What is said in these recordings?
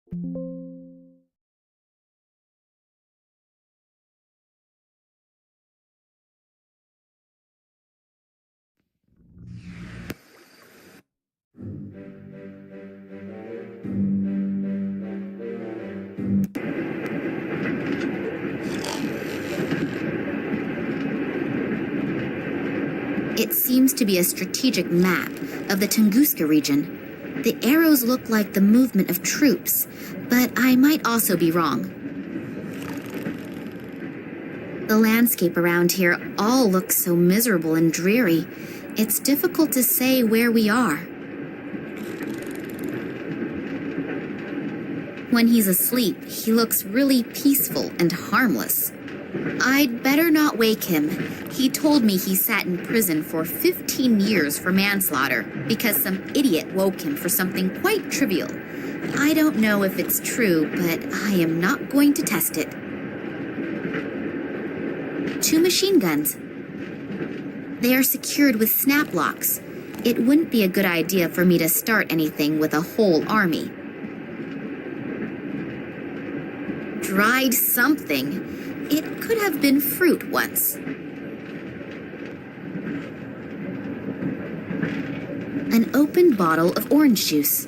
It seems to be a strategic map of the Tunguska region. The arrows look like the movement of troops, but I might also be wrong. The landscape around here all looks so miserable and dreary. It's difficult to say where we are. When he's asleep, he looks really peaceful and harmless. I'd better not wake him. He told me he sat in prison for 15 years for manslaughter because some idiot woke him for something quite trivial. I don't know if it's true, but I am not going to test it. 2 machine guns. They are secured with snap locks. It wouldn't be a good idea for me to start anything with a whole army. Dried something. It could have been fruit once. An open bottle of orange juice.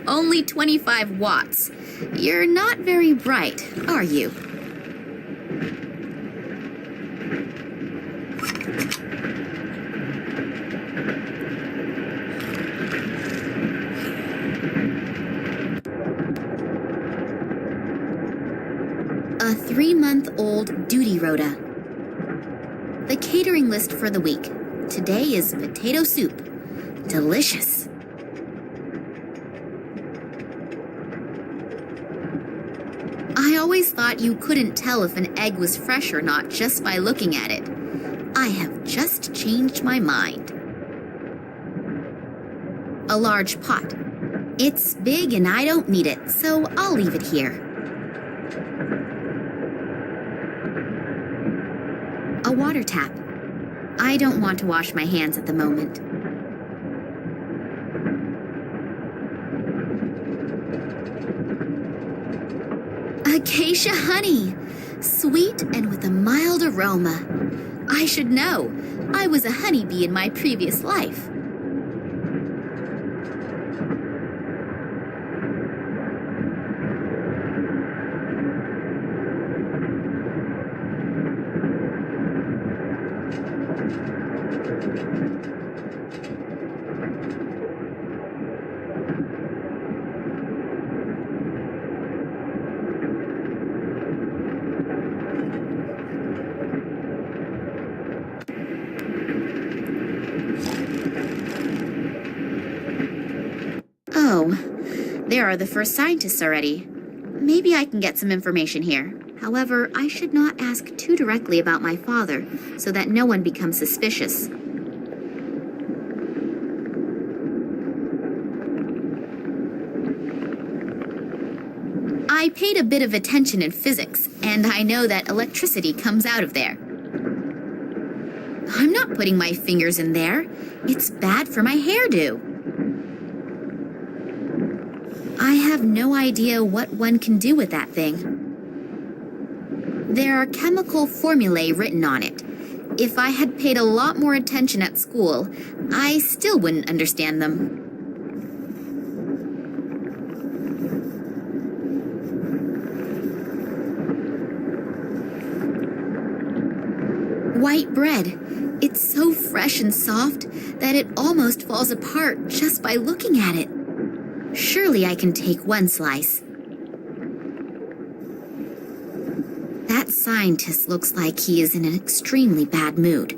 Only 25 watts. You're not very bright, are you? A 3-month-old duty rota. The catering list for the week. Today is potato soup. Delicious. I always thought you couldn't tell if an egg was fresh or not just by looking at it. I have just changed my mind. A large pot. It's big and I don't need it, so I'll leave it here. A water tap. I don't want to wash my hands at the moment. Acacia honey, sweet and with a mild aroma. I should know. I was a honeybee in my previous life. Oh, there are the first scientists already. Maybe I can get some information here. However, I should not ask too directly about my father, so that no one becomes suspicious. I paid a bit of attention in physics, and I know that electricity comes out of there. I'm not putting my fingers in there. It's bad for my hairdo. I have no idea what one can do with that thing. There are chemical formulae written on it. If I had paid a lot more attention at school, I still wouldn't understand them. White bread. It's so fresh and soft that it almost falls apart just by looking at it. Surely I can take one slice. That scientist looks like he is in an extremely bad mood.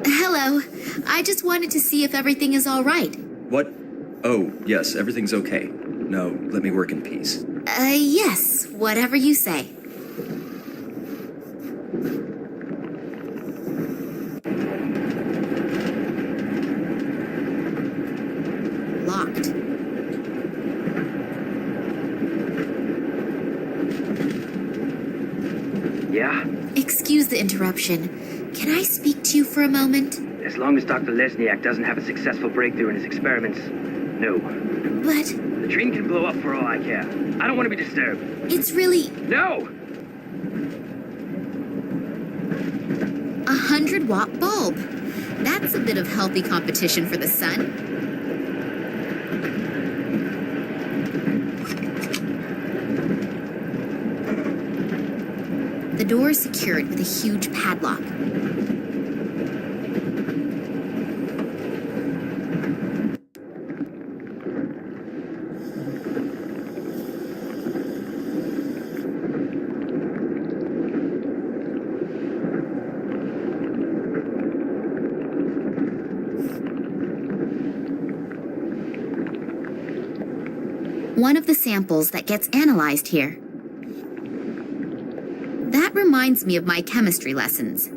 Hello. Hello. I just wanted to see if everything is all right. What? Oh, yes, everything's okay. Now, let me work in peace. Yes, whatever you say. Locked. Yeah? Excuse the interruption. Can I speak to you for a moment? As long as Dr. Lesniak doesn't have a successful breakthrough in his experiments, no. But The train can blow up for all I care. I don't want to be disturbed. it's really No! 100-watt bulb. That's a bit of healthy competition for the sun. The door is secured with a huge padlock. One of the samples that gets analyzed here. That reminds me of my chemistry lessons.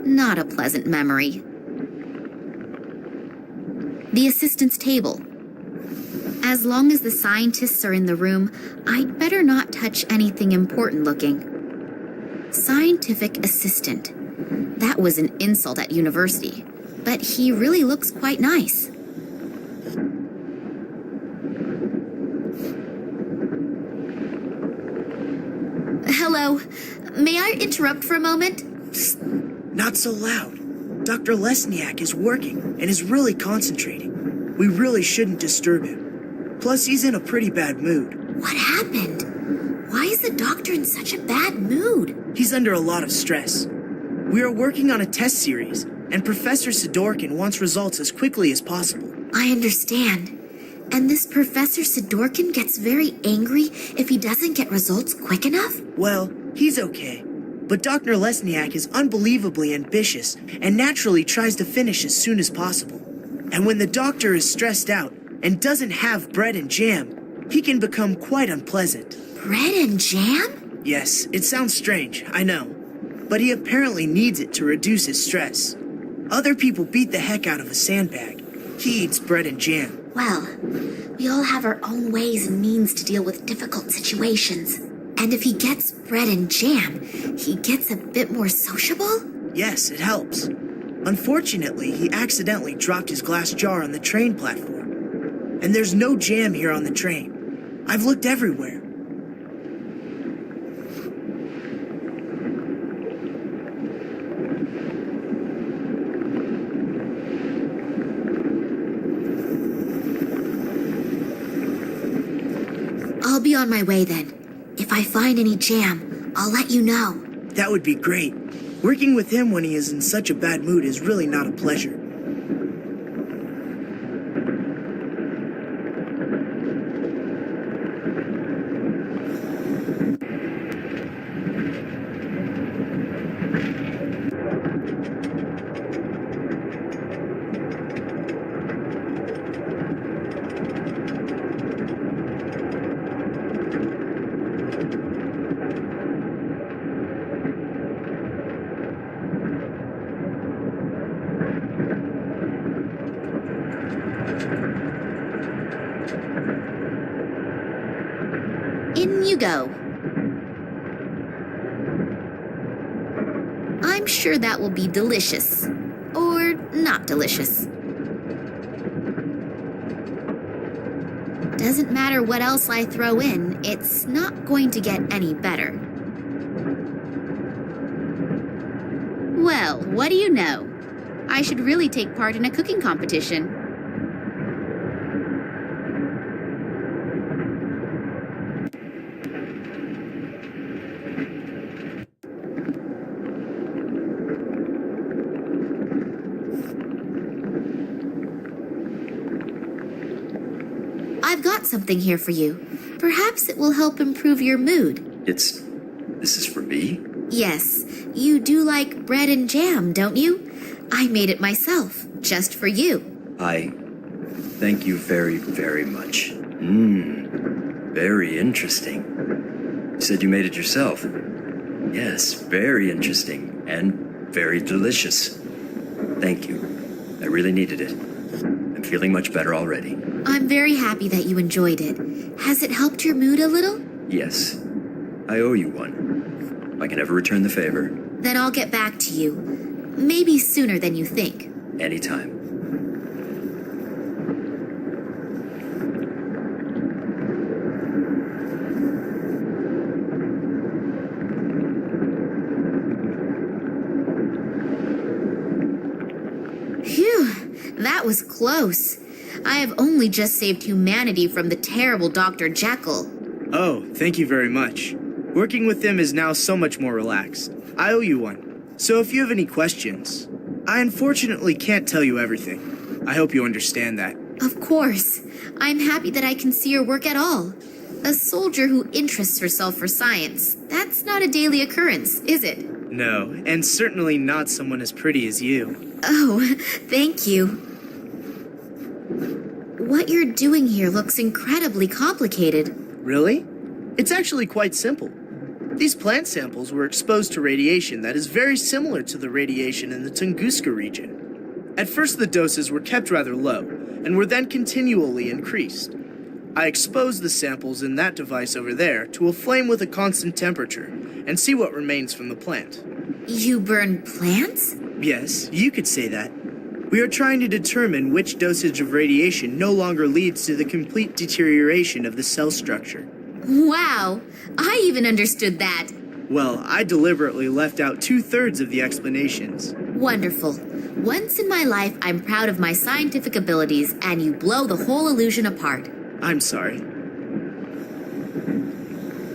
Not a pleasant memory. The assistant's table. As long as the scientists are in the room, I'd better not touch anything important looking. Scientific assistant. That was an insult at university, but he really looks quite nice. Hello. May I interrupt for a moment? Not so loud. Dr. Lesniak is working and is really concentrating. We really shouldn't disturb him. Plus, he's in a pretty bad mood. what happened? Why is the doctor in such a bad mood? He's under a lot of stress. We are working on a test series, and Professor Sidorkin wants results as quickly as possible. I understand. And this Professor Sidorkin gets very angry if he doesn't get results quick enough? Well, he's okay. But Dr. Lesniak is unbelievably ambitious and naturally tries to finish as soon as possible. And when the doctor is stressed out and doesn't have bread and jam, he can become quite unpleasant. Bread and jam? Yes, it sounds strange, I know. But he apparently needs it to reduce his stress. Other people beat the heck out of a sandbag. He eats bread and jam. Well, we all have our own ways and means to deal with difficult situations. And if he gets bread and jam, he gets a bit more sociable? Yes, it helps. Unfortunately, he accidentally dropped his glass jar on the train platform. And there's no jam here on the train. I've looked everywhere. I'll be on my way then. If I find any jam, I'll let you know. That would be great. Working with him when he is in such a bad mood is really not a pleasure. In you go. I'm sure that will be delicious. Or not delicious. Doesn't matter what else I throw in, it's not going to get any better. Well, what do you know? I should really take part in a cooking competition. I've got something here for you. Perhaps it will help improve your mood. This is for me? Yes, you do like bread and jam, don't you? I made it myself, just for you. I thank you very, very much. Very interesting. You said you made it yourself. Yes, very interesting and very delicious. Thank you. I really needed it. I'm feeling much better already. I'm very happy that you enjoyed it. Has it helped your mood a little? Yes, I owe you one. I can never return the favor. Then I'll get back to you. Maybe sooner than you think. Anytime. Phew, that was close. I have only just saved humanity from the terrible Dr. Jekyll. Oh, thank you very much. Working with him is now so much more relaxed. I owe you one. So if you have any questions, I unfortunately can't tell you everything. I hope you understand that. Of course. I'm happy that I can see your work at all. A soldier who interests herself for science. That's not a daily occurrence, is it? No, and certainly not someone as pretty as you. Oh, thank you. What you're doing here looks incredibly complicated. Really? It's actually quite simple. These plant samples were exposed to radiation that is very similar to the radiation in the Tunguska region. At first the doses were kept rather low, and were then continually increased. I exposed the samples in that device over there to a flame with a constant temperature, and see what remains from the plant. You burn plants? Yes, you could say that. We are trying to determine which dosage of radiation no longer leads to the complete deterioration of the cell structure. Wow, I even understood that. Well, I deliberately left out 2/3 of the explanations. Wonderful. Once in my life, I'm proud of my scientific abilities, and you blow the whole illusion apart. I'm sorry.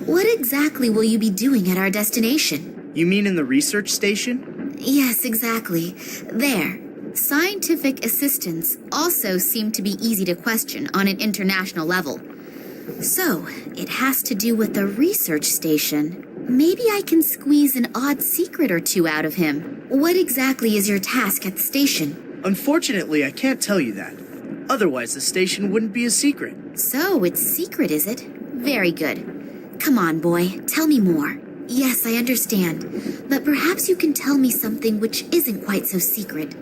What exactly will you be doing at our destination? You mean in the research station? Yes, exactly. There. Scientific assistants also seem to be easy to question on an international level. So, it has to do with the research station. Maybe I can squeeze an odd secret or two out of him. What exactly is your task at the station? Unfortunately, I can't tell you that. Otherwise, the station wouldn't be a secret. So, it's secret, is it? Very good. Come on, boy, tell me more. Yes, I understand, but perhaps you can tell me something which isn't quite so secret.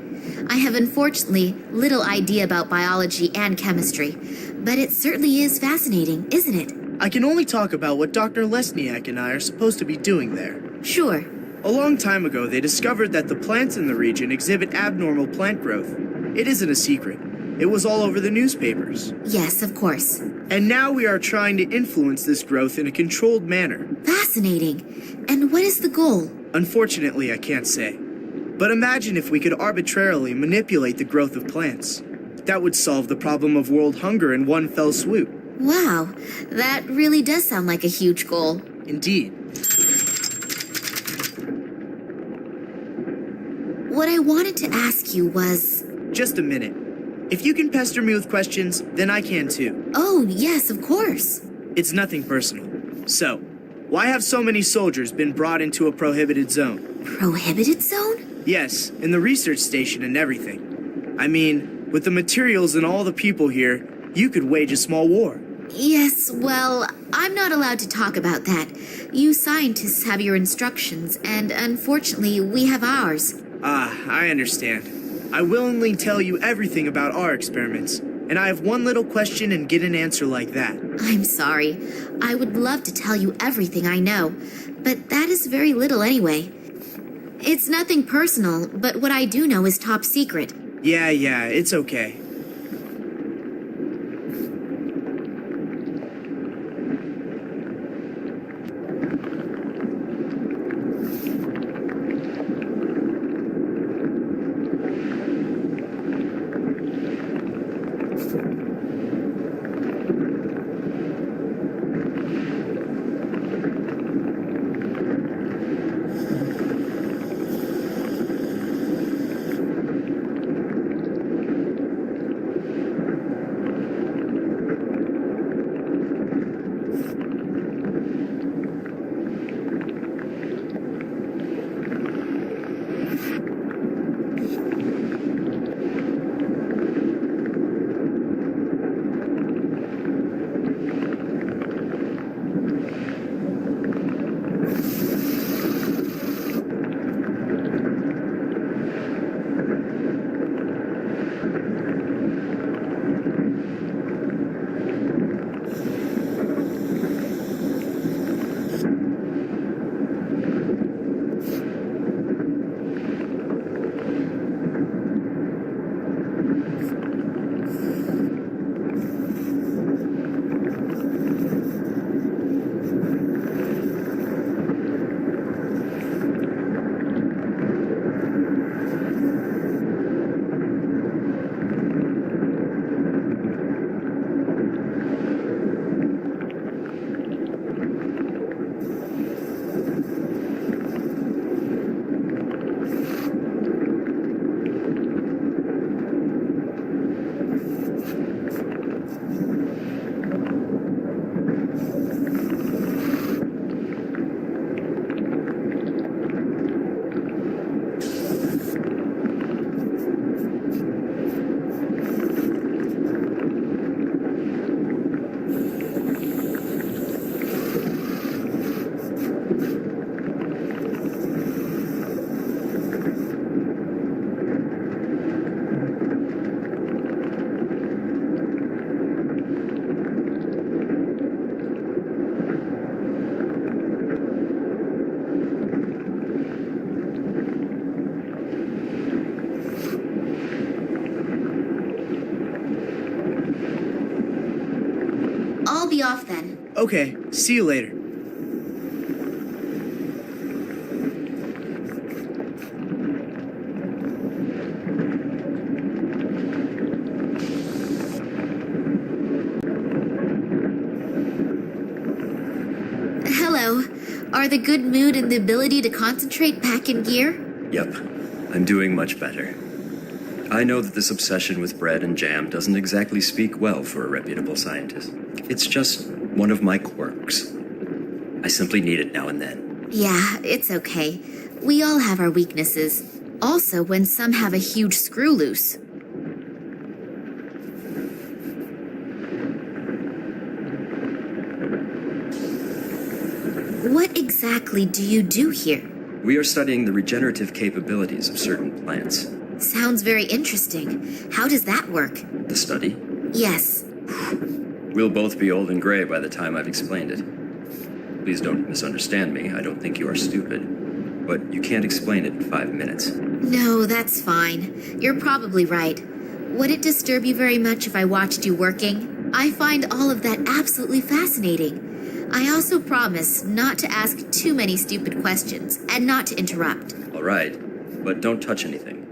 I have unfortunately little idea about biology and chemistry, but it certainly is fascinating, isn't it? I can only talk about what Dr. Lesniak and I are supposed to be doing there. Sure. A long time ago, they discovered that the plants in the region exhibit abnormal plant growth. It isn't a secret. It was all over the newspapers. Yes, of course. And now we are trying to influence this growth in a controlled manner. Fascinating. And what is the goal? Unfortunately, I can't say. But imagine if we could arbitrarily manipulate the growth of plants. That would solve the problem of world hunger in one fell swoop. Wow, that really does sound like a huge goal. Indeed. What I wanted to ask you was... Just a minute. If you can pester me with questions, then I can too. Oh, yes, of course. It's nothing personal. So, why have so many soldiers been brought into a prohibited zone? Prohibited zone? Yes, in the research station and everything. I mean, with the materials and all the people here, you could wage a small war. Yes, well, I'm not allowed to talk about that. You scientists have your instructions, and unfortunately, we have ours. Ah, I understand. I willingly tell you everything about our experiments, and I have one little question and get an answer like that. I'm sorry. I would love to tell you everything I know, but that is very little anyway. It's nothing personal, but what I do know is top secret. Yeah, it's okay. off then. Okay, see you later. Hello. Are the good mood and the ability to concentrate back in gear? Yep, I'm doing much better. I know that this obsession with bread and jam doesn't exactly speak well for a reputable scientist. It's just one of my quirks. I simply need it now and then. Yeah, it's okay. We all have our weaknesses. Also, when some have a huge screw loose. What exactly do you do here? We are studying the regenerative capabilities of certain plants. Sounds very interesting. How does that work? The study? Yes. We'll both be old and gray by the time I've explained it. Please don't misunderstand me. I don't think you are stupid. But you can't explain it in 5 minutes. No, that's fine. You're probably right. Would it disturb you very much if I watched you working? I find all of that absolutely fascinating. I also promise not to ask too many stupid questions and not to interrupt. All right, but don't touch anything.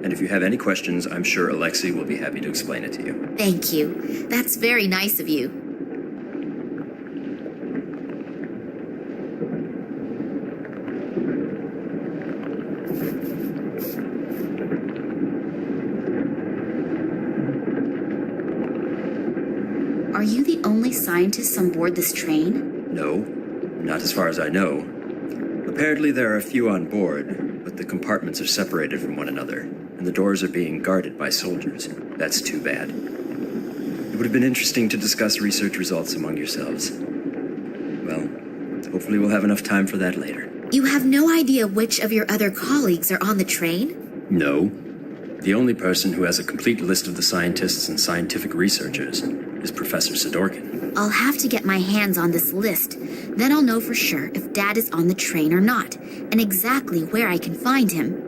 And if you have any questions, I'm sure Alexei will be happy to explain it to you. Thank you. That's very nice of you. Are you the only scientists on board this train? No, not as far as I know. Apparently there are a few on board, but the compartments are separated from one another, and the doors are being guarded by soldiers. That's too bad. It would have been interesting to discuss research results among yourselves. Well, hopefully we'll have enough time for that later. You have no idea which of your other colleagues are on the train? No. The only person who has a complete list of the scientists and scientific researchers is Professor Sidorkin. I'll have to get my hands on this list. Then I'll know for sure if Dad is on the train or not, and exactly where I can find him.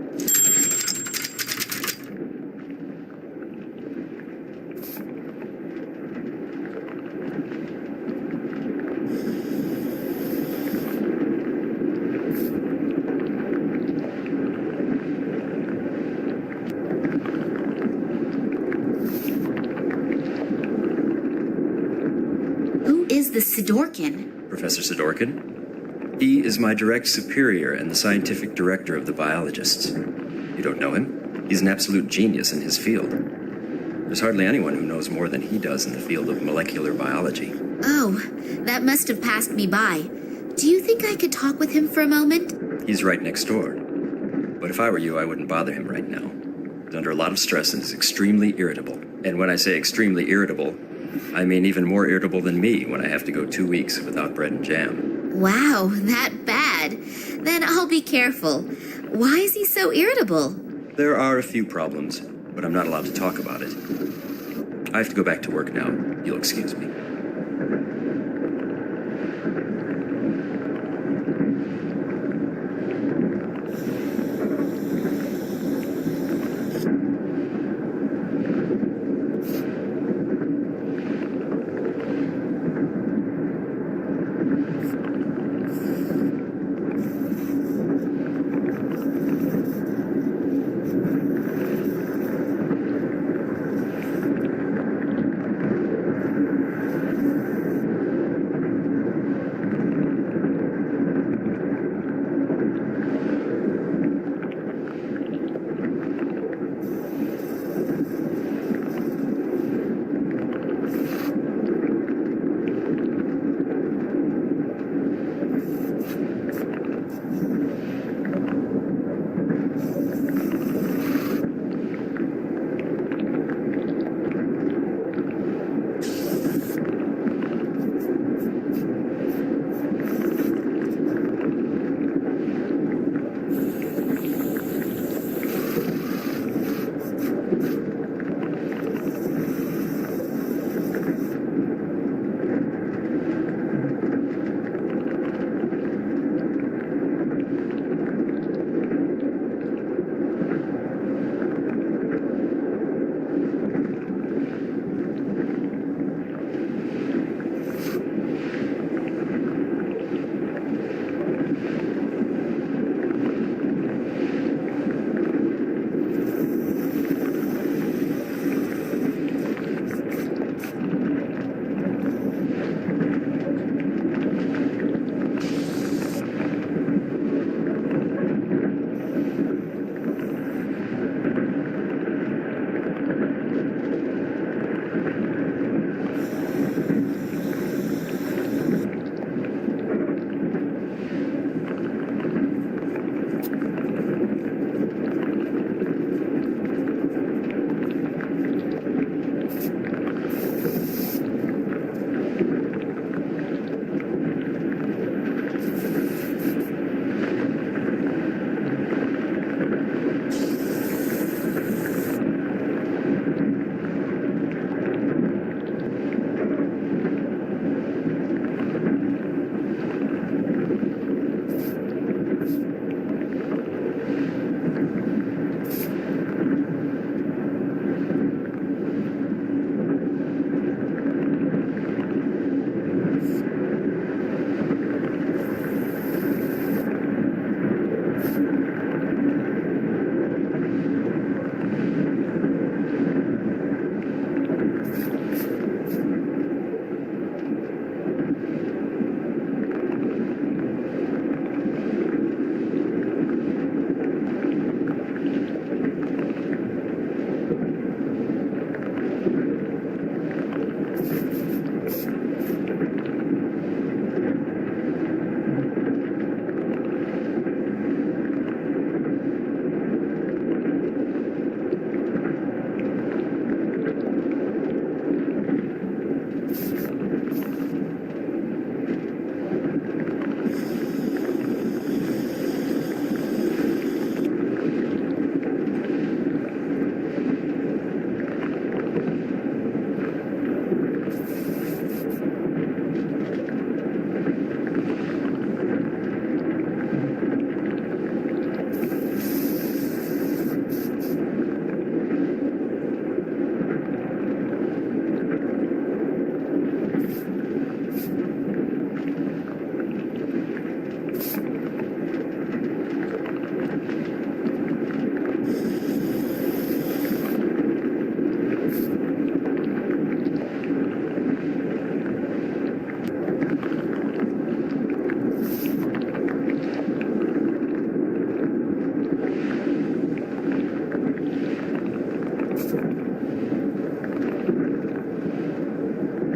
Who is this Sidorkin? Professor Sidorkin? He is my direct superior and the scientific director of the biologists. You don't know him? He's an absolute genius in his field. There's hardly anyone who knows more than he does in the field of molecular biology. Oh, that must have passed me by. Do you think I could talk with him for a moment? He's right next door. But if I were you, I wouldn't bother him right now. He's under a lot of stress and is extremely irritable. And when I say extremely irritable, I mean even more irritable than me when I have to go 2 weeks without bread and jam. Wow, that bad. Then I'll be careful. Why is he so irritable? There are a few problems, but I'm not allowed to talk about it. I have to go back to work now. You'll excuse me.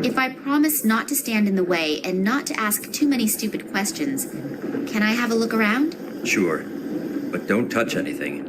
If I promise not to stand in the way and not to ask too many stupid questions, can I have a look around? Sure, but don't touch anything.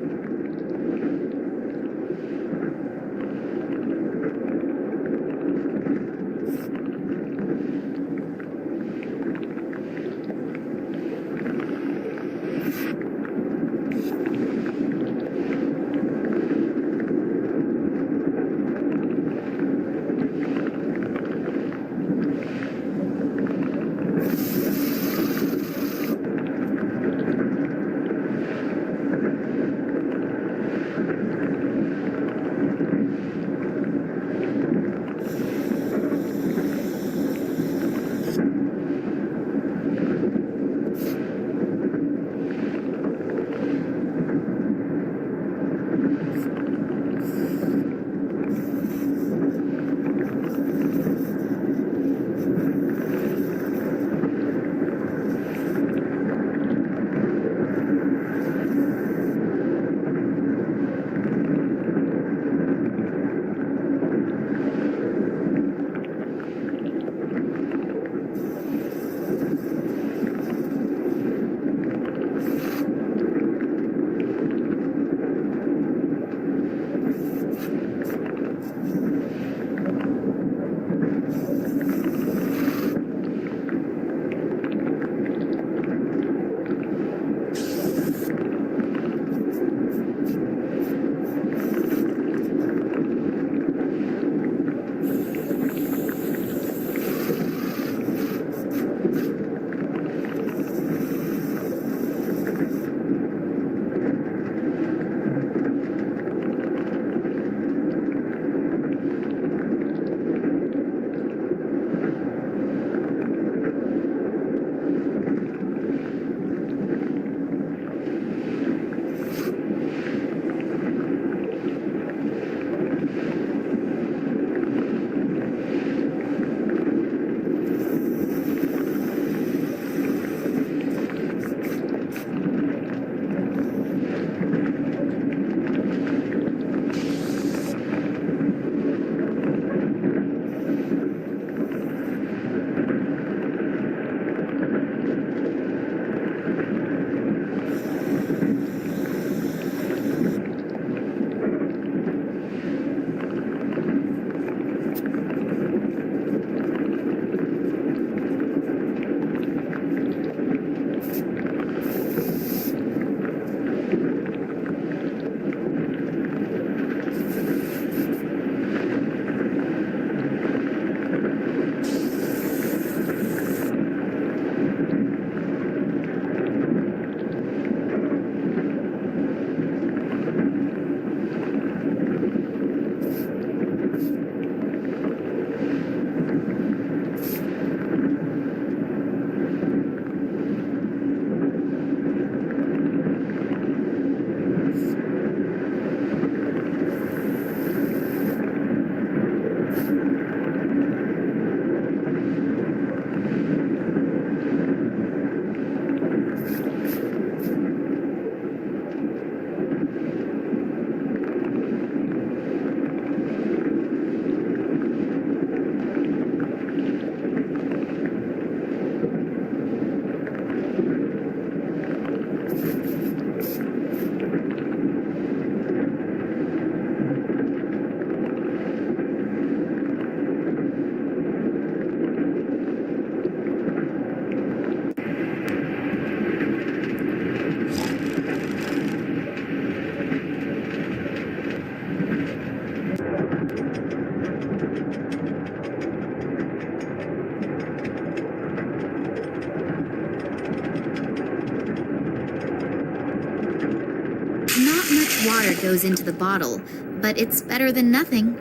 Water goes into the bottle, but it's better than nothing.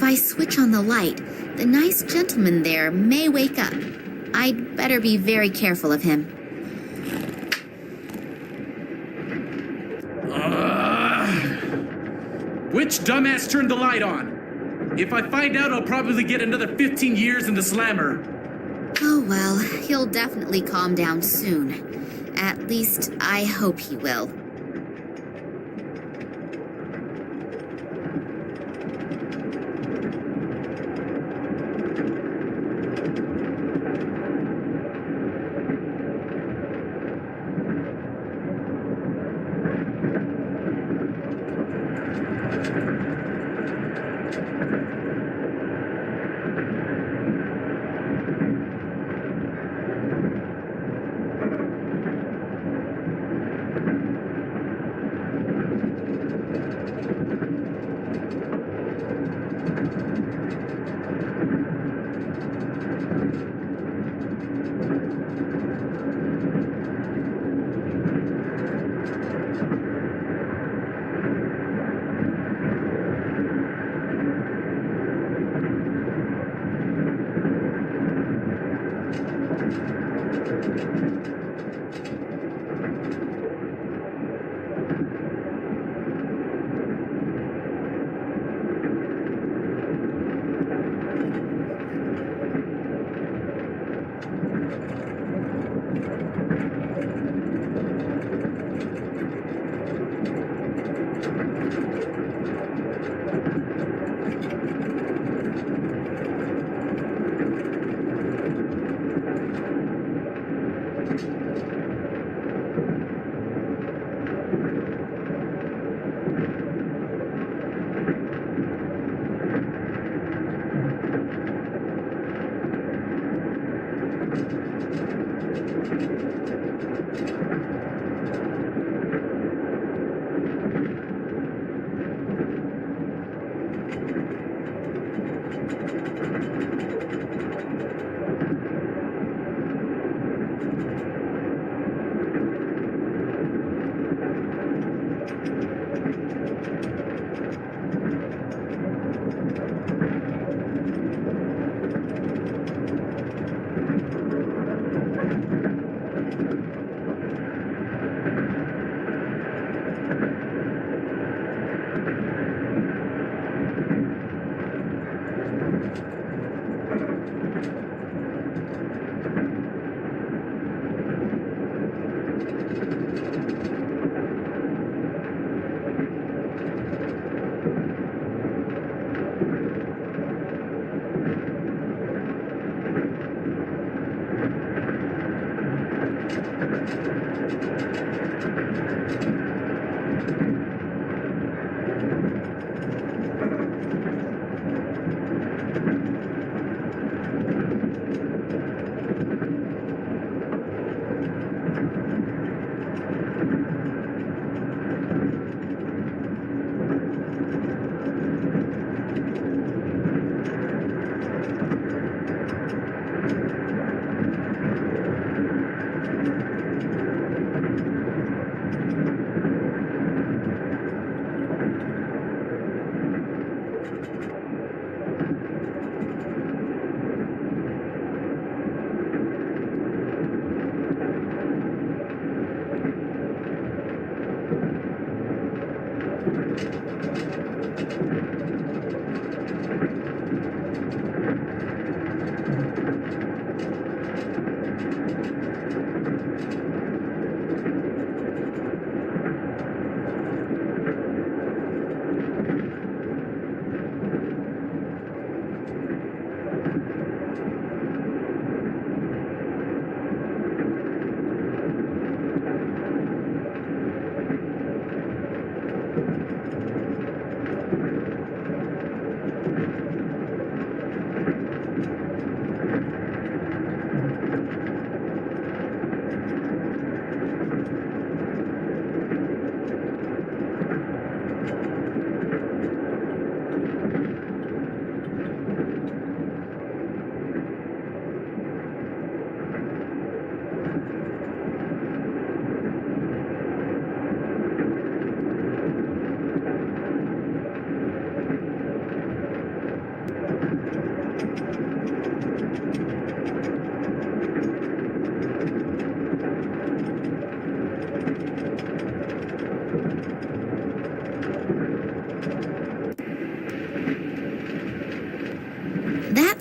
I switch on the light, the nice gentleman there may wake up. I'd better be very careful of him. Which dumbass turned the light on? If I find out, I'll probably get another 15 years in the slammer. Oh well, he'll definitely calm down soon. At least, I hope he will.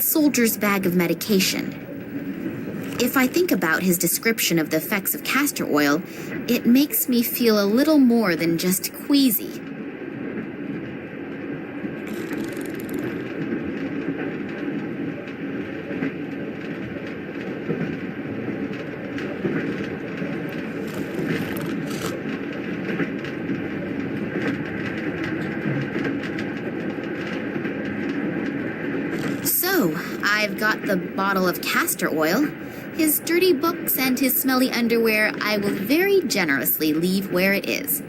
soldier's bag of medication. If I think about his description of the effects of castor oil, it makes me feel a little more than just queasy. So, I've got the bottle of castor oil. His dirty books and his smelly underwear I will very generously leave where it is.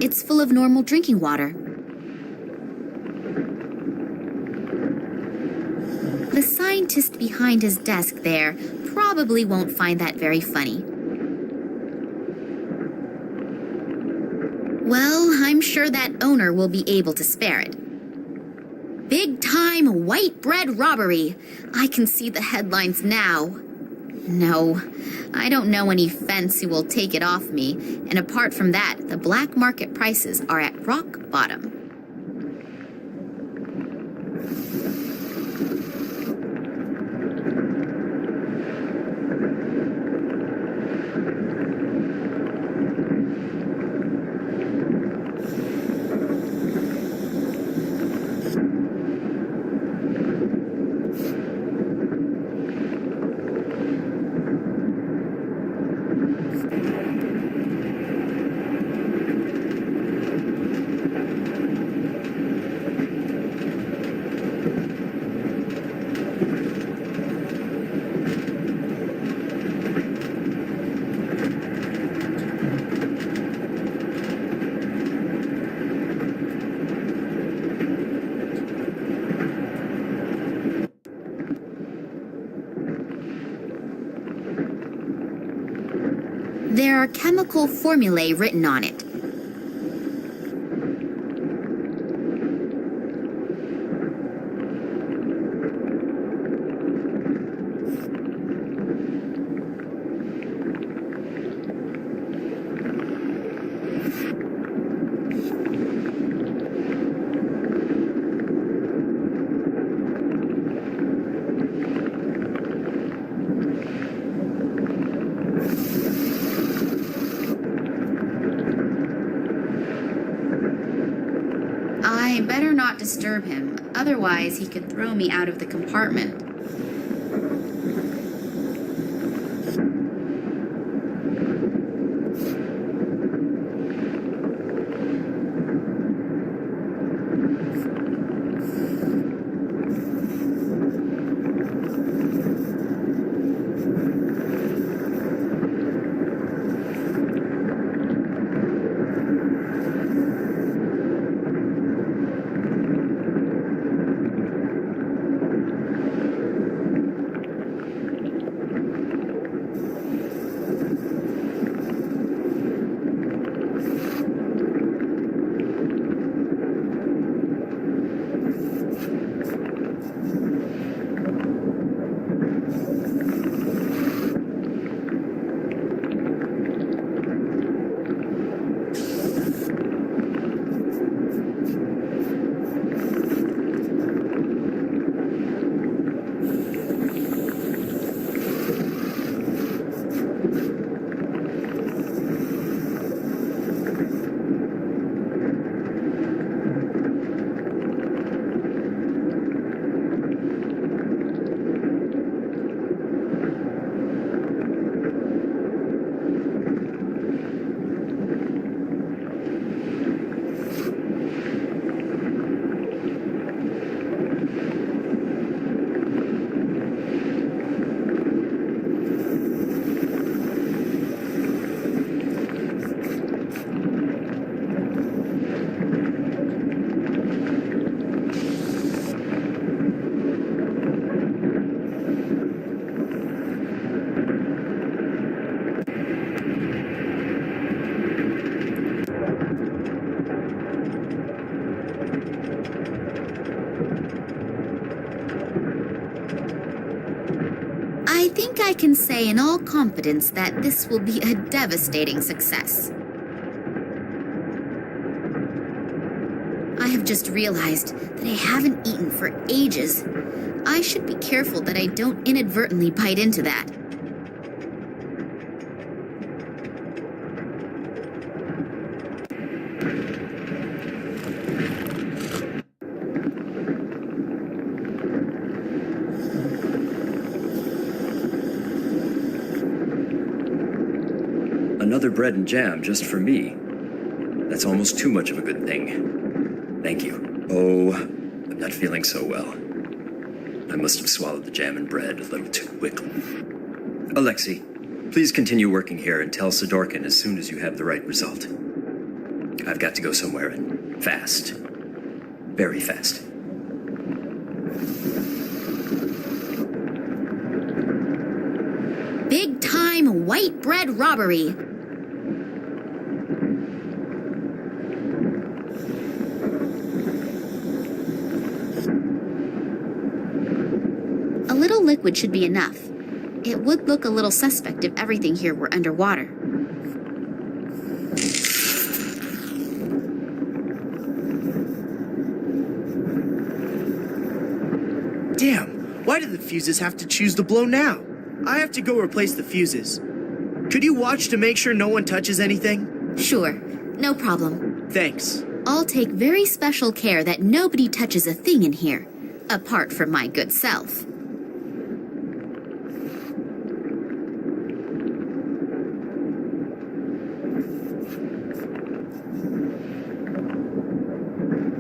It's full of normal drinking water. The scientist behind his desk there probably won't find that very funny. Well, I'm sure that owner will be able to spare it. Big time white bread robbery. I can see the headlines now. No, I don't know any fence who will take it off me, and apart from that, the black market prices are at rock bottom. There are chemical formulae written on it. I better not disturb him, otherwise he could throw me out of the compartment. I think I can say in all confidence that this will be a devastating success. I have just realized that I haven't eaten for ages. I should be careful that I don't inadvertently bite into that. Another bread and jam just for me. That's almost too much of a good thing. Thank you. Oh, I'm not feeling so well. I must have swallowed the jam and bread a little too quickly. Alexei, please continue working here and tell Sidorkin as soon as you have the right result. I've got to go somewhere and fast. Very fast. Big time white bread robbery. A little liquid should be enough. It would look a little suspect if everything here were underwater. Damn, why do the fuses have to choose to blow now? I have to go replace the fuses. Could you watch to make sure no one touches anything? Sure, no problem. Thanks. I'll take very special care that nobody touches a thing in here, apart from my good self.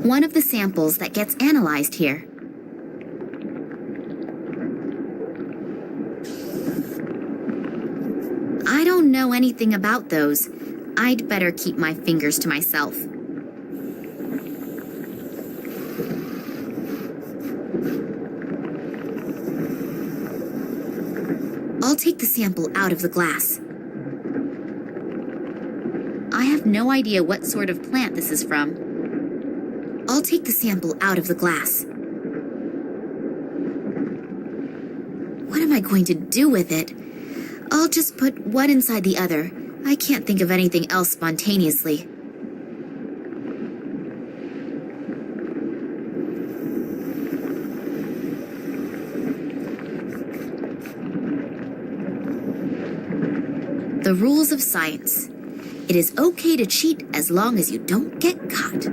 One of the samples that gets analyzed here. I don't know anything about those. I'd better keep my fingers to myself. I'll take the sample out of the glass. I have no idea what sort of plant this is from. I'll take the sample out of the glass. What am I going to do with it? I'll just put one inside the other. I can't think of anything else spontaneously. The rules of science. It is okay to cheat as long as you don't get caught.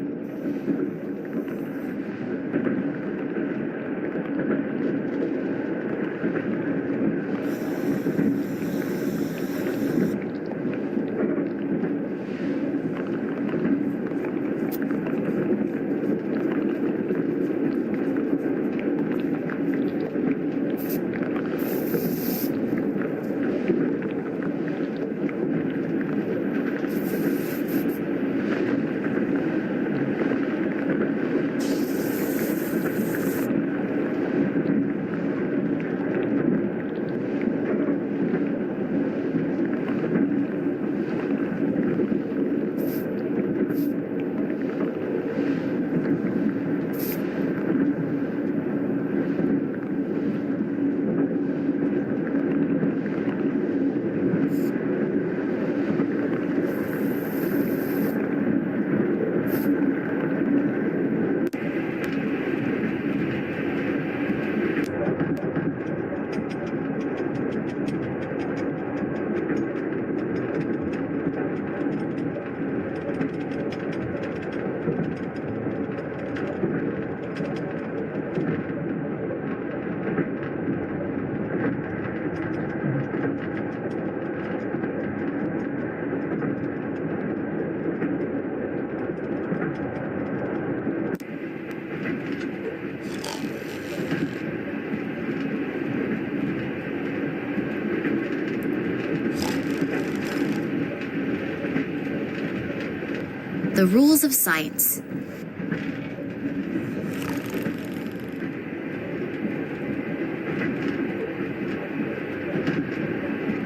The rules of science.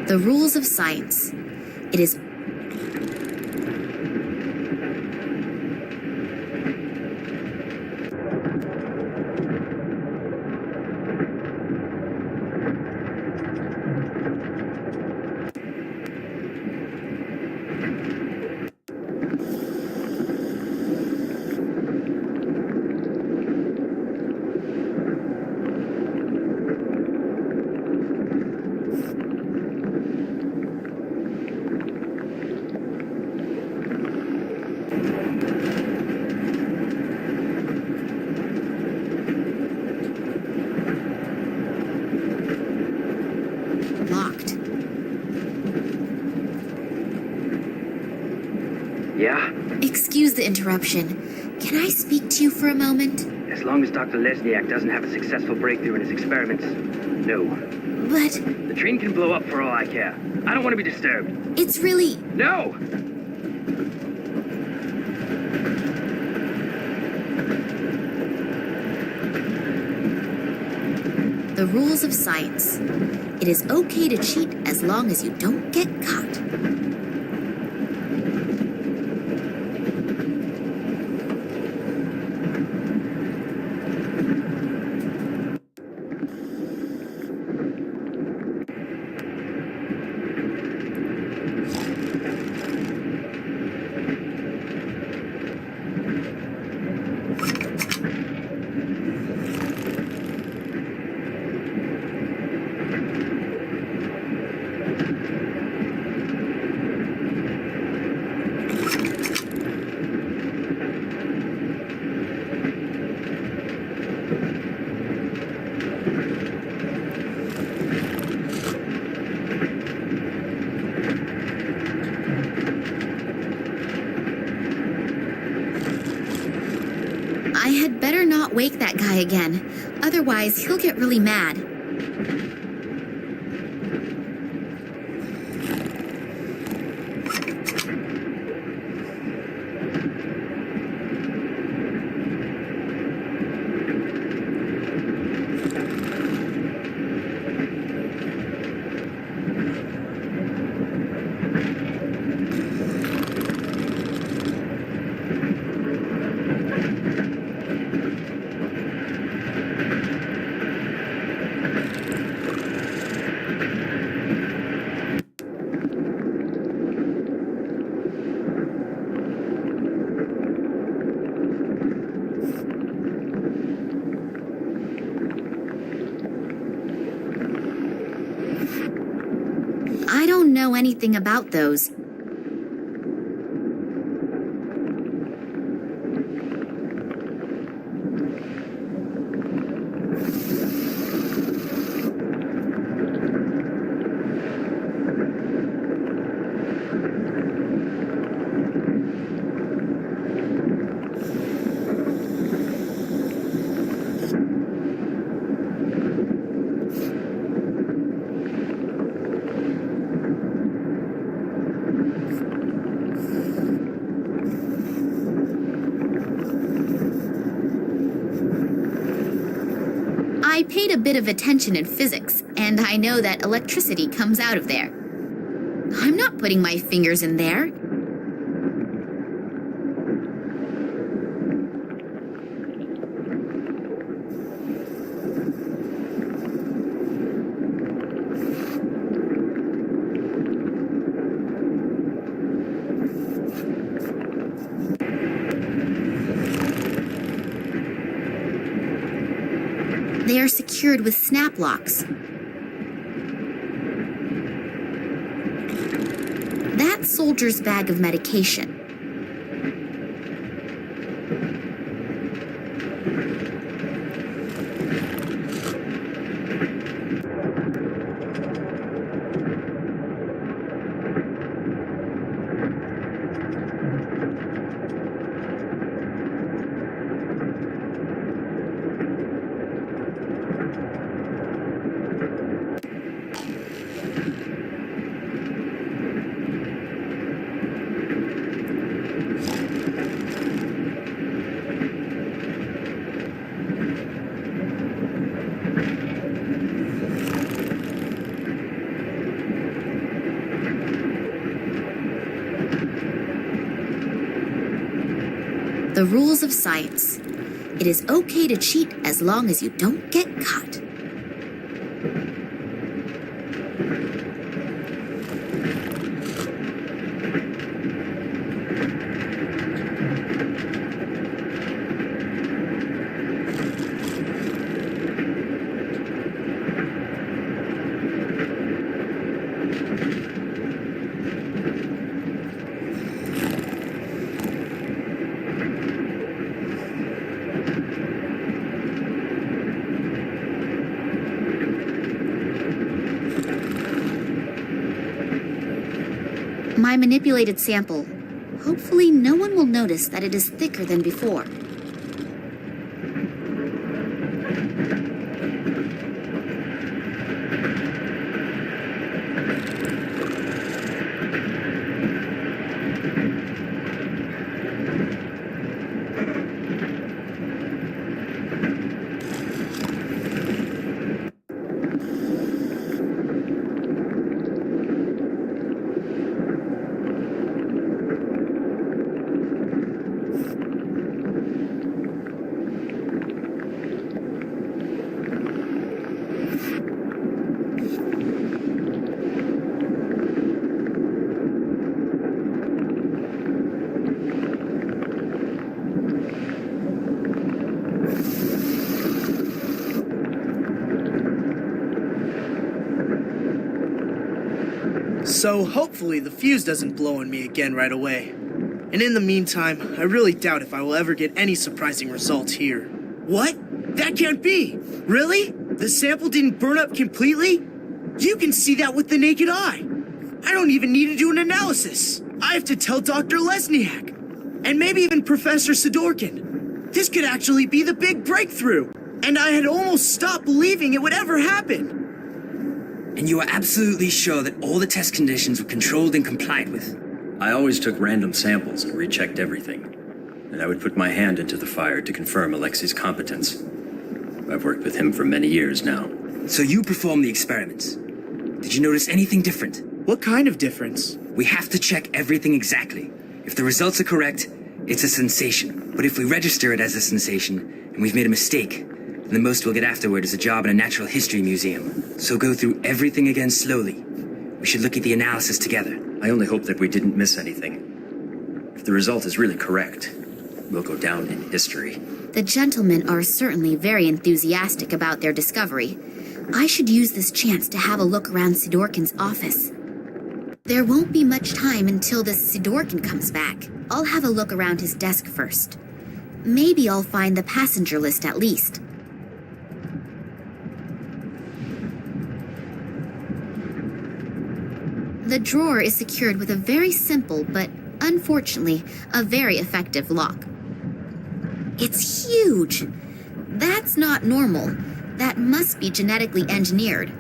The rules of science. It is locked. Yeah? Excuse the interruption. Can I speak to you for a moment? As long as Dr. Lesniak doesn't have a successful breakthrough in his experiments, no. But The train can blow up for all I care. I don't want to be disturbed. it's really... No! The rules of science. It is okay to cheat as long as you don't get caught. I had better not wake that guy again, otherwise he'll get really mad. I don't know anything about those. I paid a bit of attention in physics, and I know that electricity comes out of there. I'm not putting my fingers in there. They are secured with snap locks. That soldier's bag of medication. The rules of science. It is okay to cheat as long as you don't get caught. My manipulated sample. Hopefully no one will notice that it is thicker than before. So hopefully the fuse doesn't blow on me again right away. And in the meantime, I really doubt if I will ever get any surprising results here. What? That can't be! Really? The sample didn't burn up completely? You can see that with the naked eye. I don't even need to do an analysis. I have to tell Dr. Lesniak. And maybe even Professor Sidorkin. This could actually be the big breakthrough. And I had almost stopped believing it would ever happen. And you are absolutely sure that all the test conditions were controlled and complied with? I always took random samples and rechecked everything. And I would put my hand into the fire to confirm Alexei's competence. I've worked with him for many years now. So you performed the experiments. Did you notice anything different? What kind of difference? We have to check everything exactly. If the results are correct, it's a sensation. But if we register it as a sensation, and we've made a mistake, then the most we'll get afterward is a job in a natural history museum. So go through everything again slowly. We should look at the analysis together. I only hope that we didn't miss anything. If the result is really correct, we'll go down in history. The gentlemen are certainly very enthusiastic about their discovery. I should use this chance to have a look around Sidorkin's office. There won't be much time until this Sidorkin comes back. I'll have a look around his desk first. Maybe I'll find the passenger list at least. The drawer is secured with a very simple, but unfortunately, a very effective lock. It's huge! That's not normal. That must be genetically engineered.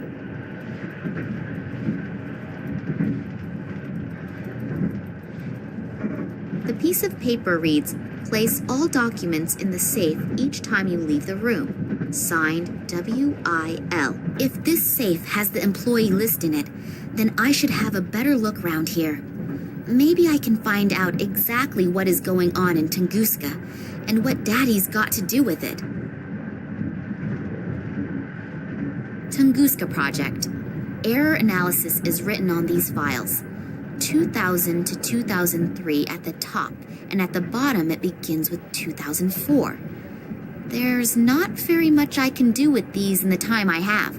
The piece of paper reads, "Place all documents in the safe each time you leave the room. Signed, W.I.L." If this safe has the employee list in it, then I should have a better look around here. Maybe I can find out exactly what is going on in Tunguska and what Daddy's got to do with it. Tunguska Project. Error analysis is written on these files. 2000 to 2003 at the top, and at the bottom it begins with 2004. There's not very much I can do with these in the time I have.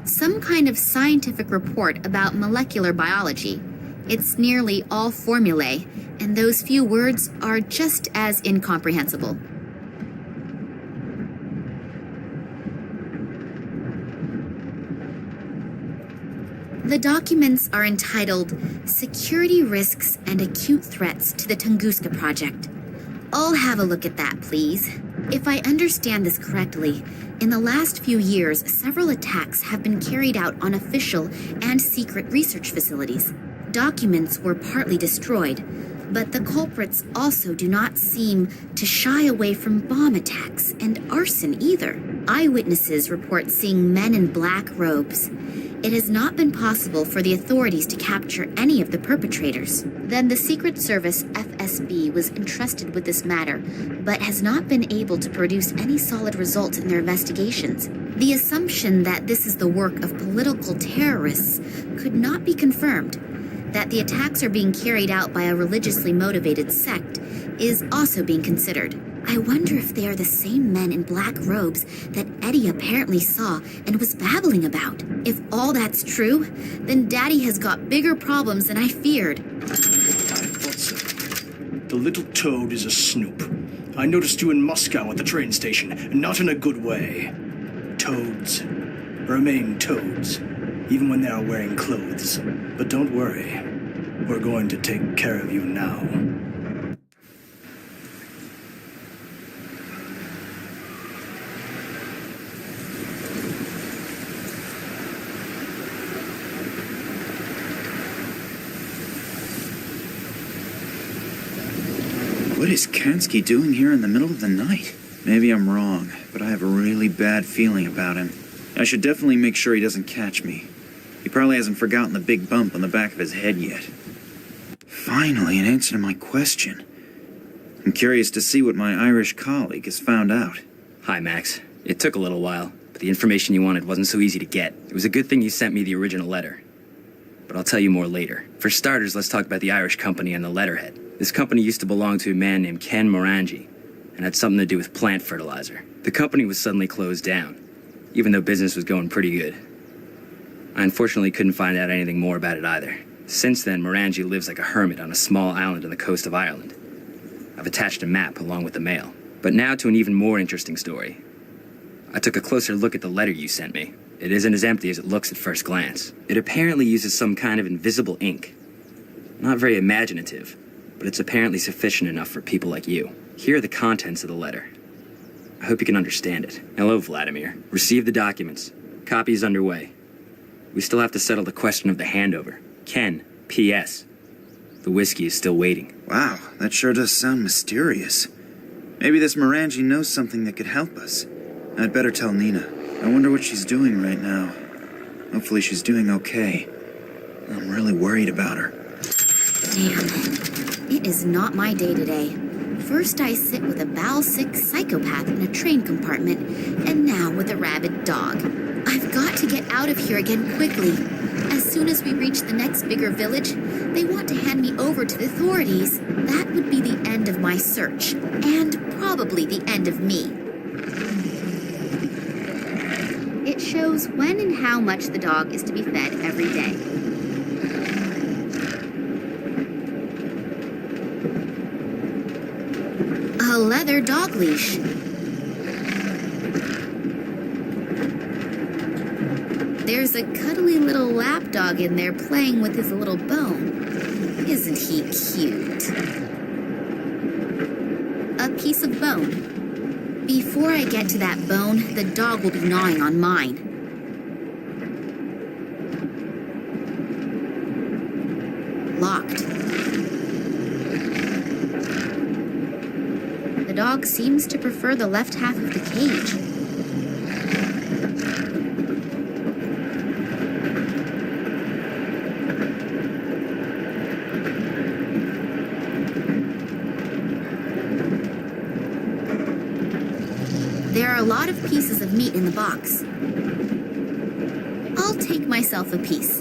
Some kind of scientific report about molecular biology. It's nearly all formulae, and those few words are just as incomprehensible. The documents are entitled Security Risks and Acute Threats to the Tunguska Project. I'll have a look at that, please. If I understand this correctly, in the last few years, several attacks have been carried out on official and secret research facilities. Documents were partly destroyed, but the culprits also do not seem to shy away from bomb attacks and arson either. Eyewitnesses report seeing men in black robes. It has not been possible for the authorities to capture any of the perpetrators. Then the Secret Service FSB was entrusted with this matter, but has not been able to produce any solid results in their investigations. The assumption that this is the work of political terrorists could not be confirmed. That the attacks are being carried out by a religiously motivated sect is also being considered. I wonder if they are the same men in black robes that Eddie apparently saw and was babbling about. If all that's true, then Daddy has got bigger problems than I feared. I thought so. The little toad is a snoop. I noticed you in Moscow at the train station, and not in a good way. Toads remain toads, even when they are wearing clothes. But don't worry, we're going to take care of you now. What is Kansky doing here in the middle of the night? Maybe I'm wrong, but I have a really bad feeling about him. I should definitely make sure he doesn't catch me. He probably hasn't forgotten the big bump on the back of his head yet. Finally, an answer to my question. I'm curious to see what my Irish colleague has found out. Hi, Max. It took a little while, but the information you wanted wasn't so easy to get. It was a good thing you sent me the original letter. But I'll tell you more later. For starters, let's talk about the Irish company and the letterhead. This company used to belong to a man named Ken Morangi, and had something to do with plant fertilizer. The company was suddenly closed down. even though business was going pretty good. I unfortunately couldn't find out anything more about it either. Since then, Morangi lives like a hermit on a small island on the coast of Ireland. I've attached a map along with the mail. But now to an even more interesting story. I took a closer look at the letter you sent me. It isn't as empty as it looks at first glance. It apparently uses some kind of invisible ink. Not very imaginative, but it's apparently sufficient enough for people like you. Here are the contents of the letter. I hope you can understand it. Hello, Vladimir. Receive the documents. Copy is underway. We still have to settle the question of the handover. Ken, P.S. The whiskey is still waiting. Wow, that sure does sound mysterious. Maybe this Morangi knows something that could help us. I'd better tell Nina. I wonder what she's doing right now. Hopefully she's doing okay. I'm really worried about her. Man, it is not my day today. First I sit with a bowel-sick psychopath in a train compartment, and now with a rabid dog. I've got to get out of here again quickly. As soon as we reach the next bigger village, they want to hand me over to the authorities. That would be the end of my search, and probably the end of me. It shows when and how much the dog is to be fed every day. A leather dog leash. There's a cuddly little lapdog in there playing with his little bone. Isn't he cute? A piece of bone. Before I get to that bone, the dog will be gnawing on mine. Locked. The dog seems to prefer the left half of the cage. There are a lot of pieces of meat in the box. I'll take myself a piece.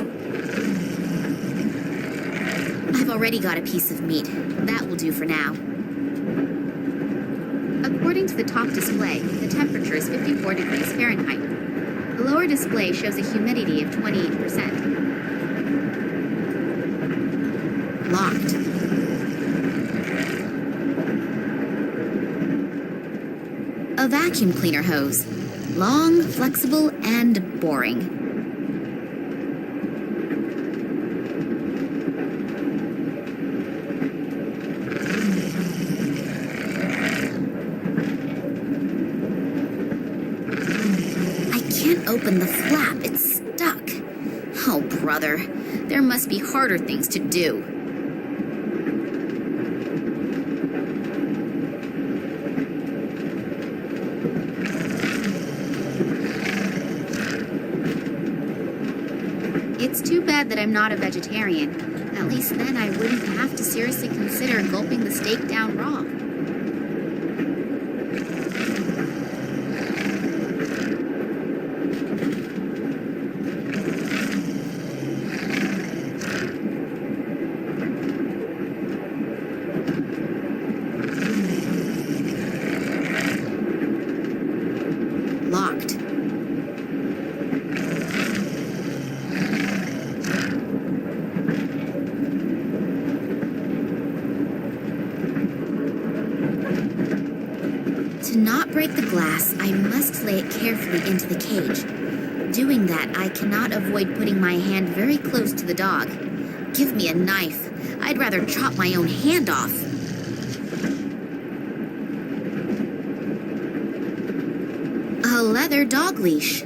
I've already got a piece of meat. That will do for now. According to the top display, the temperature is 54 degrees Fahrenheit. The lower display shows a humidity of 28%. Locked. A vacuum cleaner hose. Long, flexible, and boring. I can't open the flap. It's stuck. Oh, brother. There must be harder things to do. It's too bad that I'm not a vegetarian. At least then I wouldn't have to seriously consider gulping the steak down raw. Locked. To not break the glass, I must lay it carefully into the cage. Doing that, I cannot avoid putting my hand very close to the dog. Give me a knife. I'd rather chop my own hand off. A leather dog leash.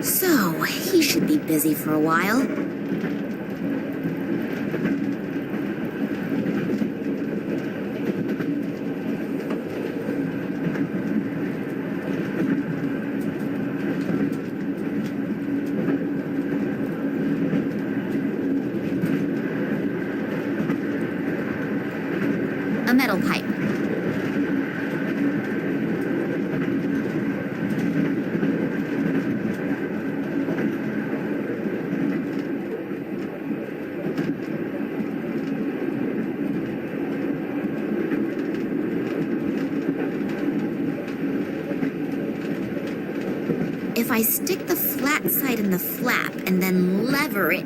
So, he should be busy for a while. A metal pipe. If I stick the flat side in the flap and then lever it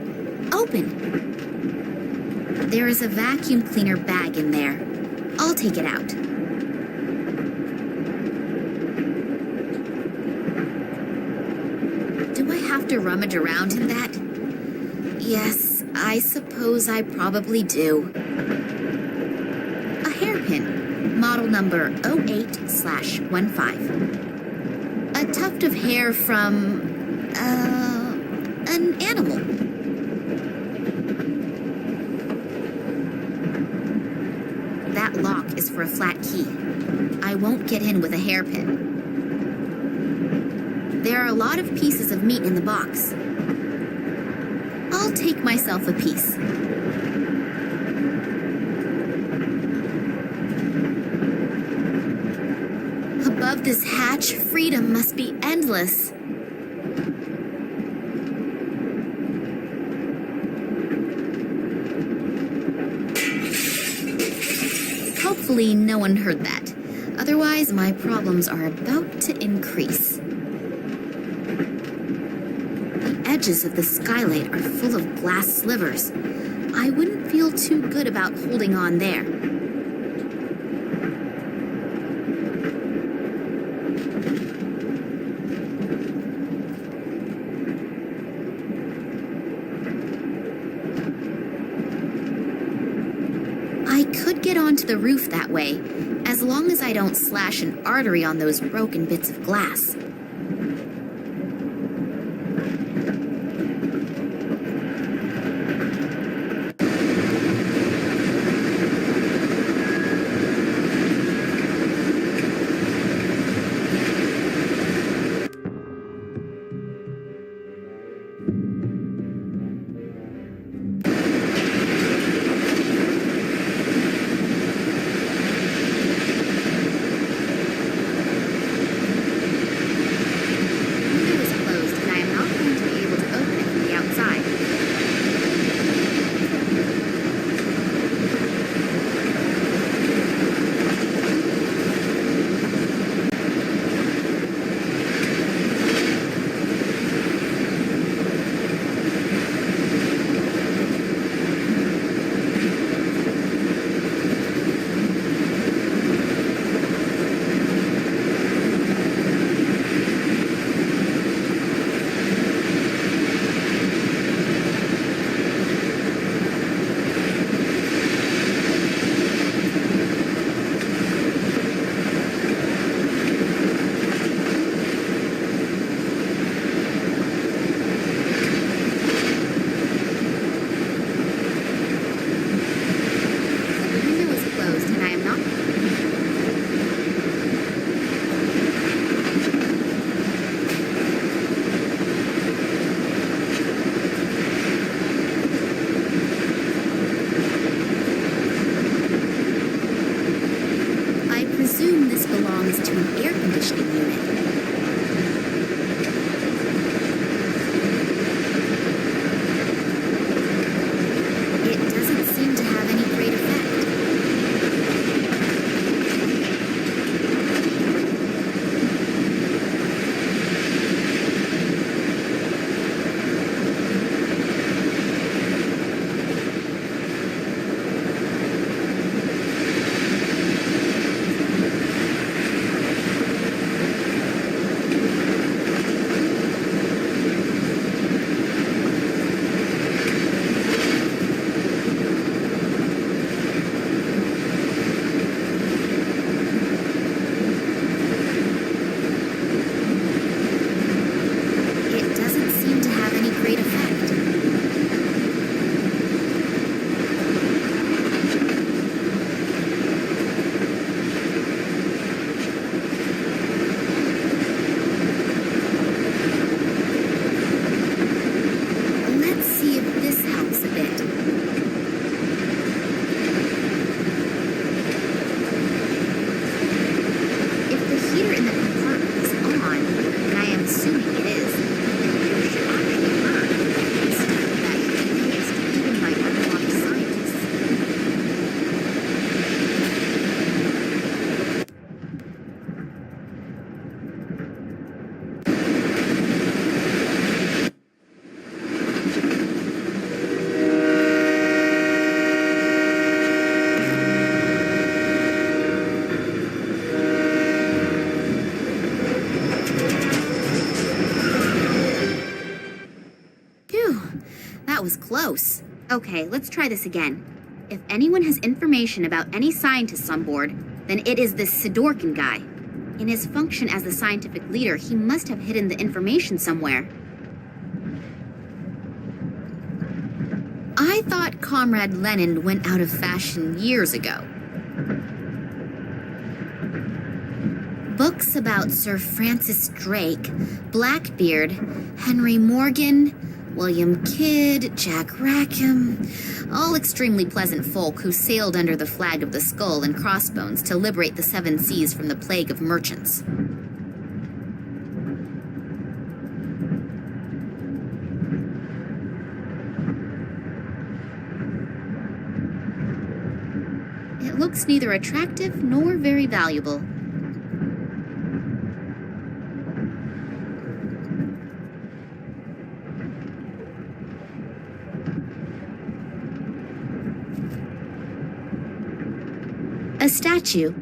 open. There is a vacuum cleaner bag in there. I'll take it out. Do I have to rummage around in that? Yes, I suppose I probably do. A hairpin, model number 08/15. A tuft of hair from, an animal. That lock is for a flat key. I won't get in with a hairpin. There are a lot of pieces of meat in the box. I'll take myself a piece. Above this hatch, freedom must be endless. Hopefully no one heard that. Otherwise, my problems are about to increase. The edges of the skylight are full of glass slivers. I wouldn't feel too good about holding on there. I could get onto the roof that way, as long as I don't slash an artery on those broken bits of glass. Okay, let's try this again. If anyone has information about any scientists on board, then it is this Sidorkin guy. In his function as the scientific leader, he must have hidden the information somewhere. I thought Comrade Lenin went out of fashion years ago. Books about Sir Francis Drake, Blackbeard, Henry Morgan, William Kidd, Jack Rackham, all extremely pleasant folk who sailed under the flag of the Skull and Crossbones to liberate the Seven Seas from the plague of merchants. It looks neither attractive nor very valuable. A statue.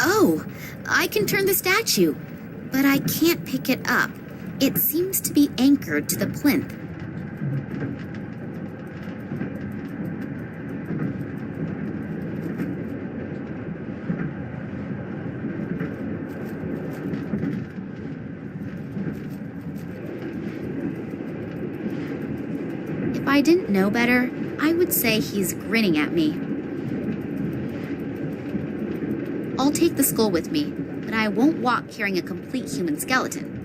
Oh, I can turn the statue, but I can't pick it up. It seems to be anchored to the plinth. If I didn't know better, I would say he's grinning at me. I'll take the skull with me, but I won't walk carrying a complete human skeleton.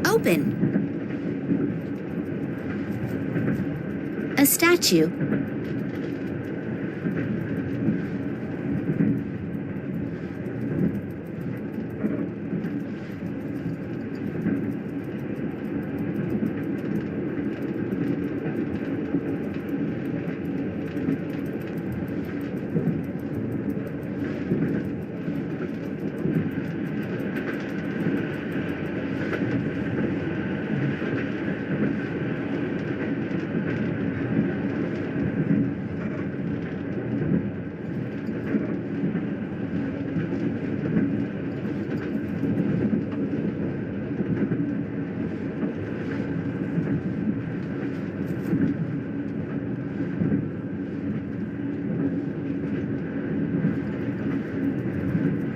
Open. A statue.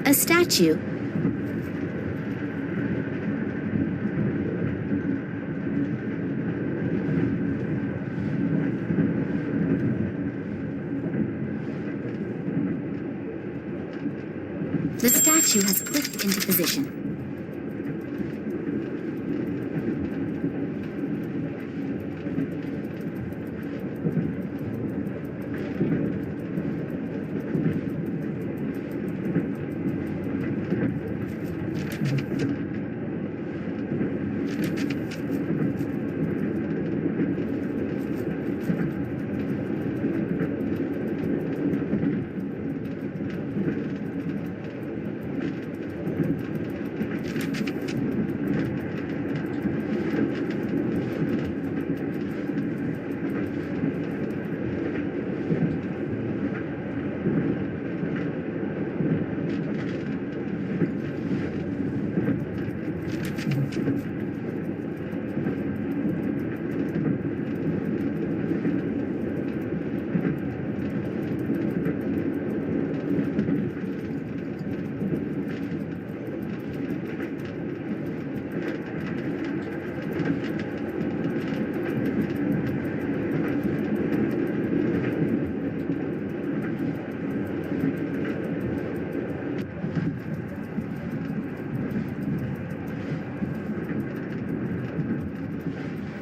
A statue. The statue has clicked into position.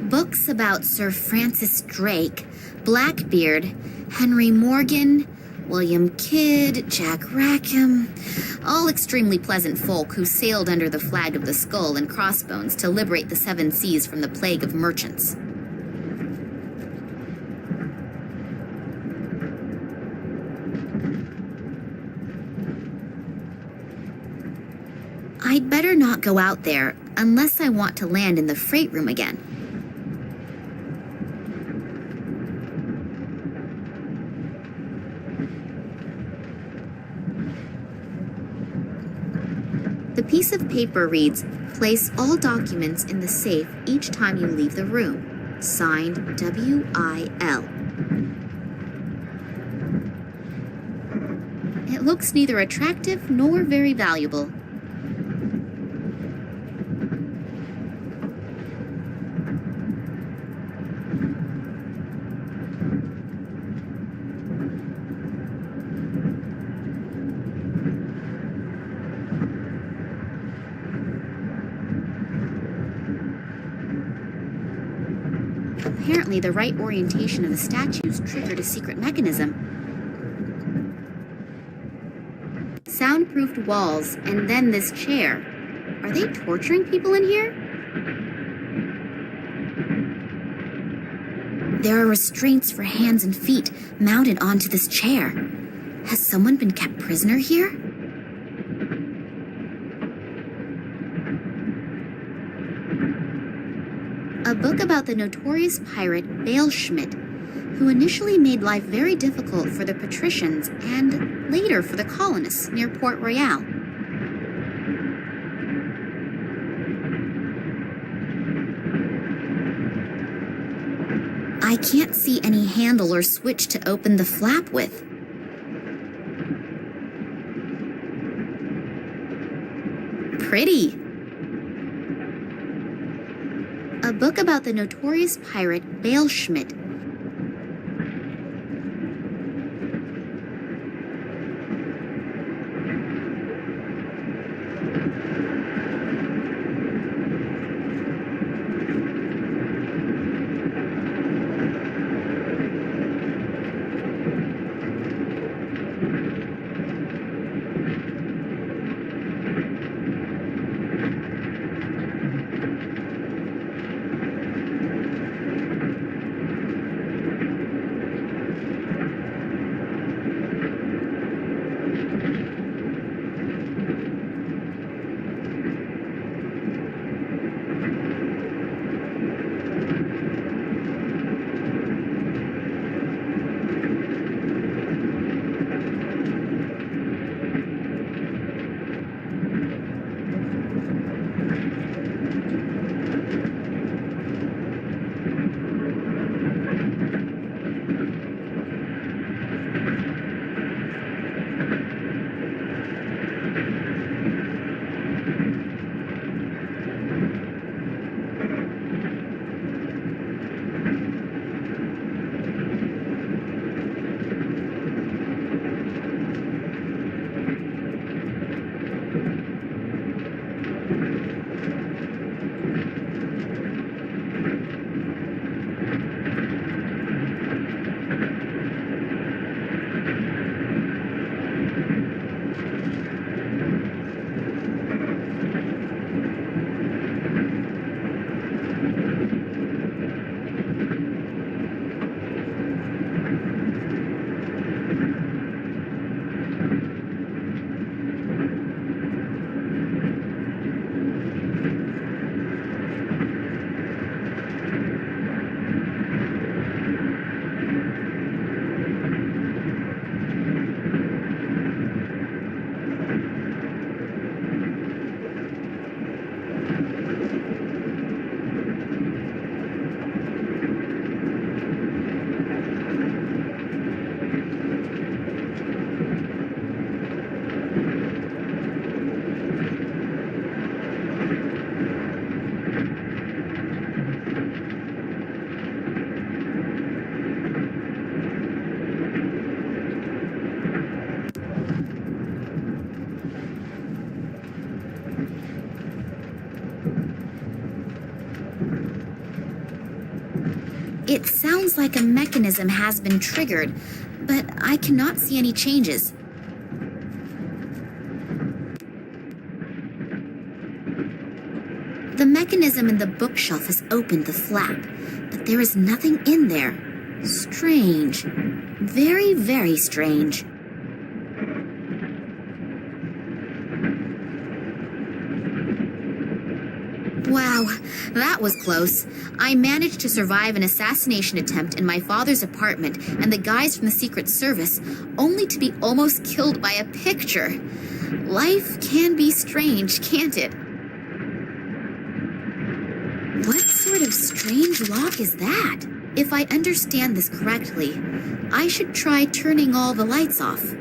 Books about Sir Francis Drake, Blackbeard, Henry Morgan, William Kidd, Jack Rackham, all extremely pleasant folk who sailed under the flag of the Skull and Crossbones to liberate the Seven Seas from the plague of merchants. I'd better not go out there unless I want to land in the freight room again. The piece of paper reads, "Place all documents in the safe each time you leave the room. Signed, W.I.L." It looks neither attractive nor very valuable. Apparently, the right orientation of the statues triggered a secret mechanism. Soundproofed walls, and then this chair. Are they torturing people in here? There are restraints for hands and feet mounted onto this chair. Has someone been kept prisoner here? A book about the notorious pirate Bale Schmidt, who initially made life very difficult for the patricians and later for the colonists near Port Royal. I can't see any handle or switch to open the flap with. Pretty. A book about the notorious pirate Bale Schmidt. It sounds like a mechanism has been triggered, but I cannot see any changes. The mechanism in the bookshelf has opened the flap, but there is nothing in there. Strange. Very, very strange. Wow, that was close. I managed to survive an assassination attempt in my father's apartment and the guys from the Secret Service, only to be almost killed by a picture. Life can be strange, can't it? What sort of strange lock is that? If I understand this correctly, I should try turning all the lights off.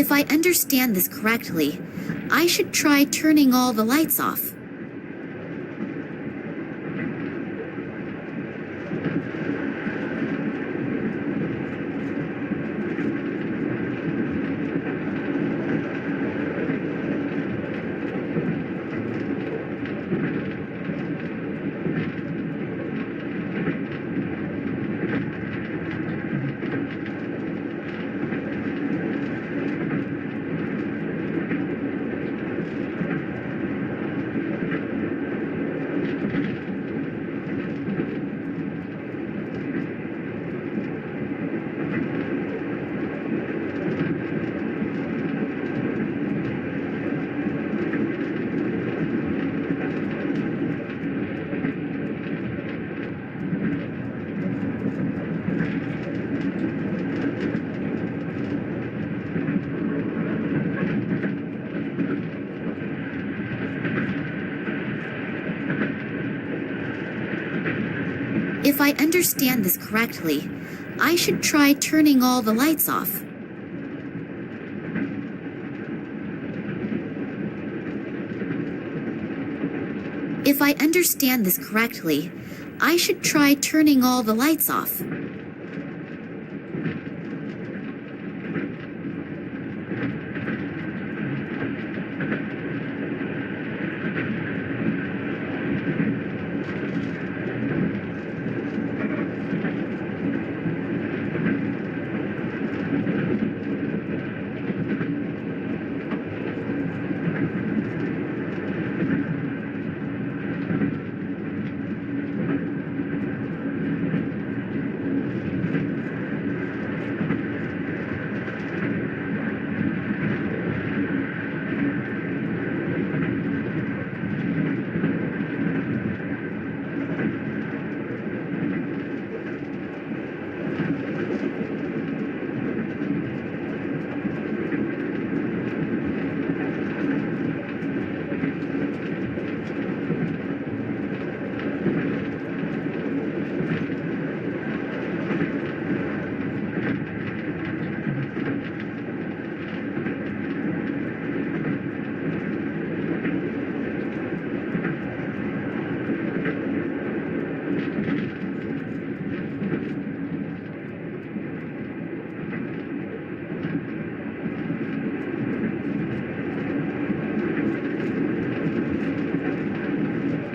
If I understand this correctly, I should try turning all the lights off. If I understand this correctly, I should try turning all the lights off. If I understand this correctly, I should try turning all the lights off.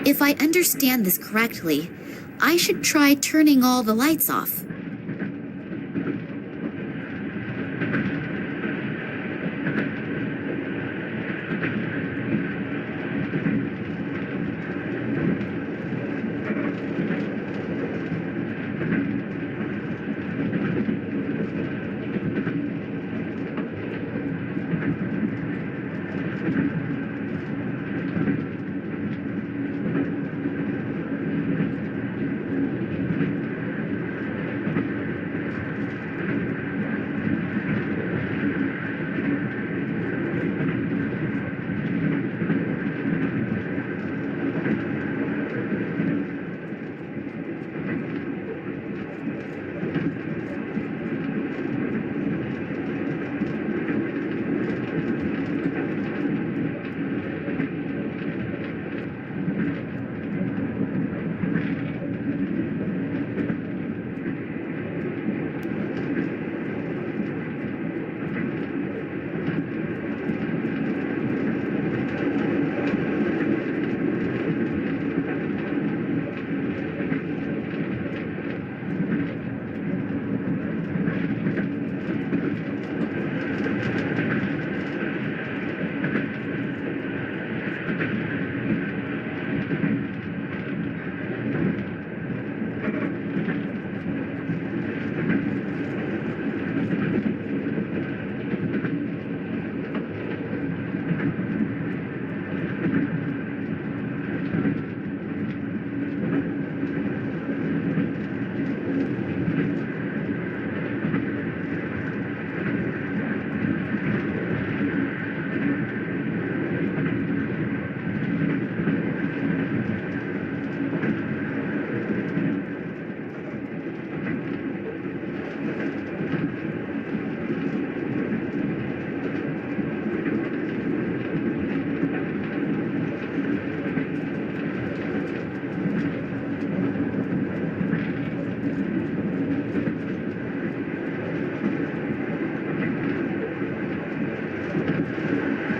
If I understand this correctly, I should try turning all the lights off.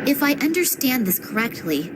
If I understand this correctly,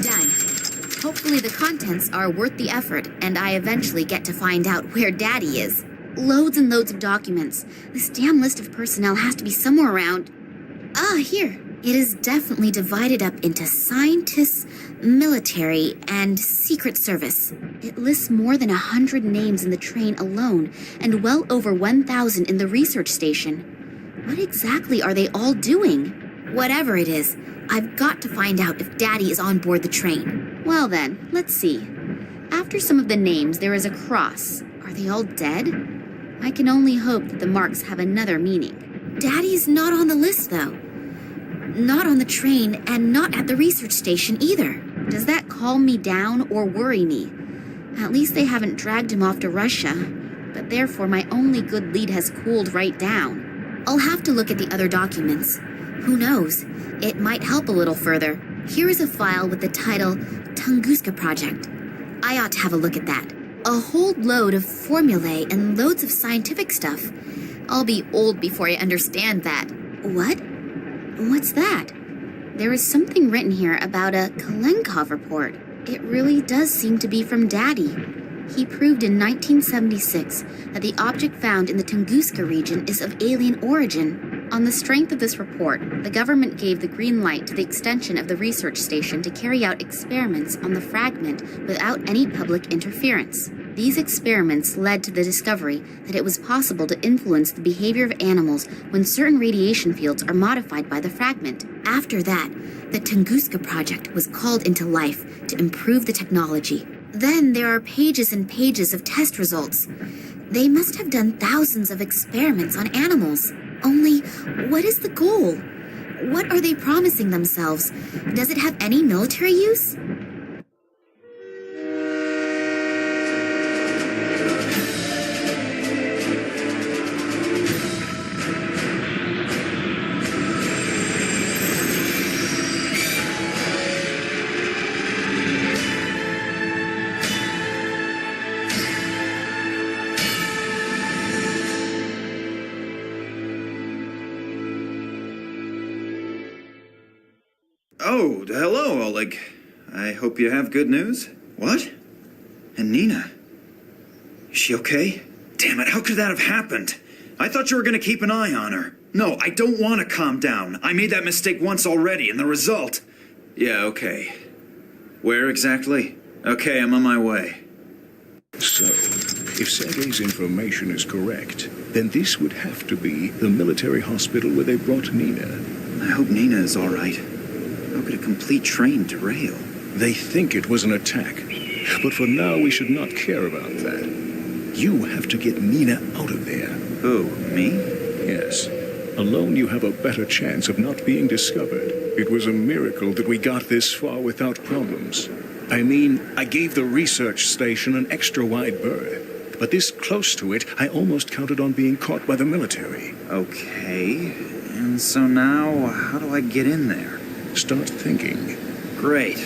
done. Hopefully the contents are worth the effort, and I eventually get to find out where Daddy is. Loads and loads of documents. This damn list of personnel has to be somewhere around. Ah, here. It is definitely divided up into scientists, military, and secret service. It lists more than 100 names in the train alone, and well over 1,000 in the research station. What exactly are they all doing? Whatever it is, I've got to find out if Daddy is on board the train. Well then, let's see. After some of the names, there is a cross. Are they all dead? I can only hope that the marks have another meaning. Daddy's not on the list, though. Not on the train, and not at the research station either. Does that calm me down or worry me? At least they haven't dragged him off to Russia, but therefore my only good lead has cooled right down. I'll have to look at the other documents. Who knows? It might help a little further. Here is a file with the title Tunguska Project. I ought to have a look at that. A whole load of formulae and loads of scientific stuff. I'll be old before I understand that. What? What's that? There is something written here about a Kalenkov report. It really does seem to be from Daddy. He proved in 1976 that the object found in the Tunguska region is of alien origin. On the strength of this report, the government gave the green light to the extension of the research station to carry out experiments on the fragment without any public interference. These experiments led to the discovery that it was possible to influence the behavior of animals when certain radiation fields are modified by the fragment. After that, the Tunguska project was called into life to improve the technology. Then there are pages and pages of test results. They must have done thousands of experiments on animals. Only, what is the goal? What are they promising themselves? Does it have any military use? Oh, hello, Oleg. I hope you have good news. What? And Nina? Is she okay? Damn it, how could that have happened? I thought you were gonna keep an eye on her. No, I don't want to calm down. I made that mistake once already, and the result... Yeah, okay. Where exactly? Okay, I'm on my way. So, if Sergei's information is correct, then this would have to be the military hospital where they brought Nina. I hope Nina is all right. How could a complete train derail? They think it was an attack, but for now we should not care about that. You have to get Nina out of there. Who, me? Yes. Alone you have a better chance of not being discovered. It was a miracle that we got this far without problems. I mean, I gave the research station an extra wide berth, but this close to it, I almost counted on being caught by the military. Okay, and so now, how do I get in there? Start thinking. Great,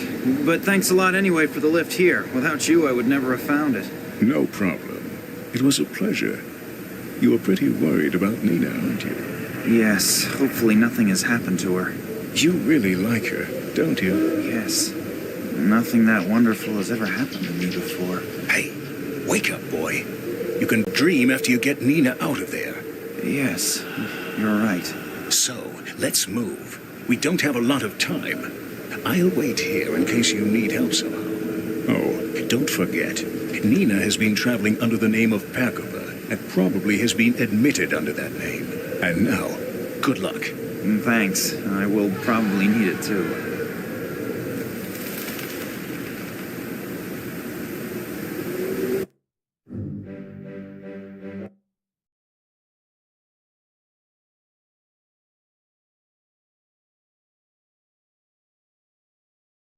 but thanks a lot anyway for the lift here. Without you, I would never have found it. No problem. It was a pleasure. You were pretty worried about Nina, aren't you? Yes, hopefully nothing has happened to her. You really like her, don't you? Yes. Nothing that wonderful has ever happened to me before. Hey, wake up, boy. You can dream after you get Nina out of there. Yes, you're right. So, let's move. We don't have a lot of time. I'll wait here in case you need help somehow. Oh, don't forget, Nina has been traveling under the name of Pakova and probably has been admitted under that name. And now, good luck. Thanks. I will probably need it too.